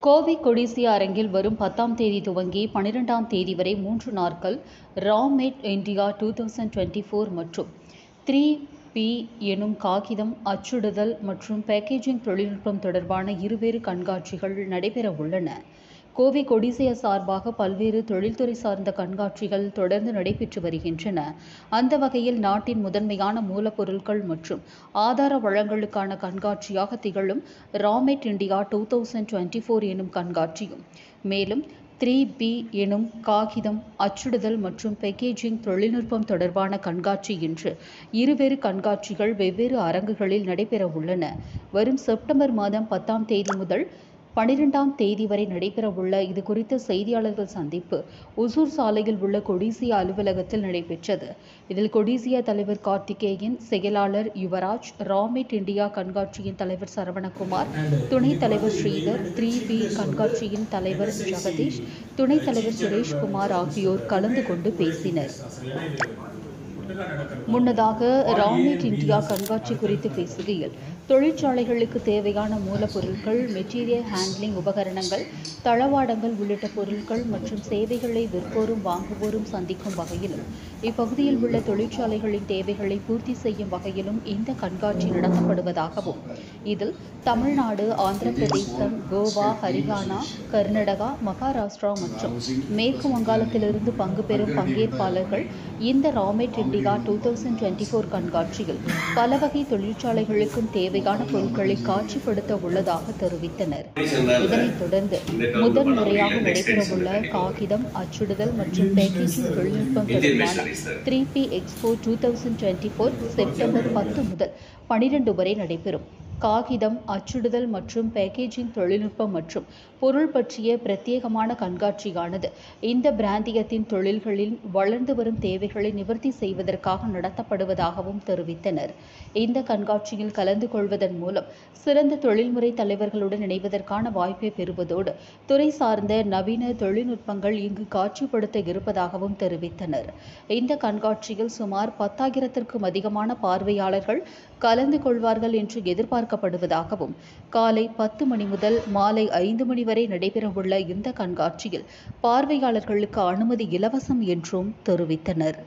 கோவை கொடிசியா அரங்கில் வரும் 10ஆம் தேதி துவங்கி 12ஆம் தேதி வரை 3 நாட்கள் ரா மேட் இந்தியா 2024 மற்றும் 3P எனும் காகிதம், அச்சிடுதல் மற்றும் பேக்கேஜிங் தொழில்நுட்பம் தொடர்பான இருவேறு கண்காட்சிகள் நடைபெற உள்ளன. கோவை கொடிசியா சார்பாக பல்வேறு தொழில்துறை சார்ந்த கண்காட்சிகள் தொடர்ந்து நடைபெற்று வருகின்றன. அந்த வகையில் நாட்டின் முதன்மையான மூலப்பொருட்கள் மற்றும் ஆதார வளங்களுக்கான கண்காட்சியாக திகழும் ரா மேட் இந்தியா 2024 எனும் கண்காட்சியும், மேலும் 3P எனும் காகிதம், அச்சிடுதல் மற்றும் பேக்கேஜிங் தொழில்நுட்பம் தொடர்பான கண்காட்சி என்று இருவேறு கண்காட்சிகள் வெவ்வேறு அரங்குகளில் நடைபெற உள்ளன. வரும் செப்டம்பர் மாதம் 10ஆம் தேதி முதல் 12ஆம் தேதி வரை நடைபெறவுள்ள இது குறித்த செய்தியாளர்கள் சந்திப்பு ஒசூர் சாலையில் உள்ள கொடிசியா அலுவலகத்தில் நடைபெற்றது. இதில் கொடிசியா தலைவர் கார்த்திகேயன், செயலாளர் யுவராஜ், ரா மேட் இந்தியா கண்காட்சியின் தலைவர் சரவணகுமார், துணைத் தலைவர் ஸ்ரீதர், 3P கண்காட்சியின் தலைவர் ஜெகதீஷ், துணைத் தலைவர் சுரேஷ்குமார் ஆகியோர் கலந்து கொண்டு பேசினர். முன்னதாக ரா மேட் இந்தியா கண்காட்சி குறித்து பேசுகையில், தொழிற்சாலைகளுக்கு தேவையான மூலப்பொருட்கள், மெட்டீரியல் ஹேண்ட்லிங் உபகரணங்கள், தளவாடங்கள் உள்ளிட்ட பொருட்கள் மற்றும் சேவைகளை விற்போரும் வாங்குவோரும் சந்திக்கும் வகையிலும், இப்பகுதியில் உள்ள தொழிற்சாலைகளின் தேவைகளை பூர்த்தி செய்யும் வகையிலும் இந்த கண்காட்சி நடத்தப்படுவதாகவும், இதில் தமிழ்நாடு, ஆந்திர பிரதேசம், கோவா, ஹரியானா, கர்நாடகா, மகாராஷ்டிரா மற்றும் மேற்கு வங்காளத்திலிருந்து பங்கு பெறும் பங்கேற்பாளர்கள் இந்த ரா மேட் இந்தியா 2024 கண்காட்சியில் பல வகை தொழிற்சாலைகளுக்கும் தேவையான பொருட்களை காட்சிப்படுத்த உள்ளதாக தெரிவித்தனர். இதனைத் தொடர்ந்து முதல் முறையாக நடைபெறவுள்ள காகிதம், அச்சிடுதல் மற்றும் பேக்கேஜிங் தொழில்நுட்பம் தொடர்பான 3P எக்ஸ்போ 2024 செப்டம்பர் 10 முதல் 12 வரை நடைபெறும். காகிதம், அச்சிடுதல் மற்றும் பேக்கேஜிங் தொழில்நுட்பம் மற்றும் பொருள் பற்றிய பிரத்யேகமான கண்காட்சியானது இந்த பிராந்தியத்தின் தொழில்களில் வளர்ந்து வரும் தேவைகளை நிவர்த்தி செய்வதற்காக நடத்தப்படுவதாகவும் தெரிவித்தனர். இந்த கண்காட்சியில் கலந்து கொள்வதன் மூலம் சிறந்த தொழில்முறை தலைவர்களுடன் இணைவதற்கான வாய்ப்பை பெறுவதோடு, துறை சார்ந்த நவீன தொழில்நுட்பங்கள் இங்கு காட்சிப்படுத்த இருப்பதாகவும் தெரிவித்தனர். இந்த கண்காட்சியில் சுமார் 10,000க்கும் அதிகமான பார்வையாளர்கள் கலந்து கொள்வார்கள் என்று எதிர்பார்க்கப்படுவதாகவும், காலை 10 மணி முதல் மாலை 5 மணி வரை நடைபெறவுள்ள இந்த கண்காட்சியில் பார்வையாளர்களுக்கு அனுமதி இலவசம் என்றும் தெரிவித்தனர்.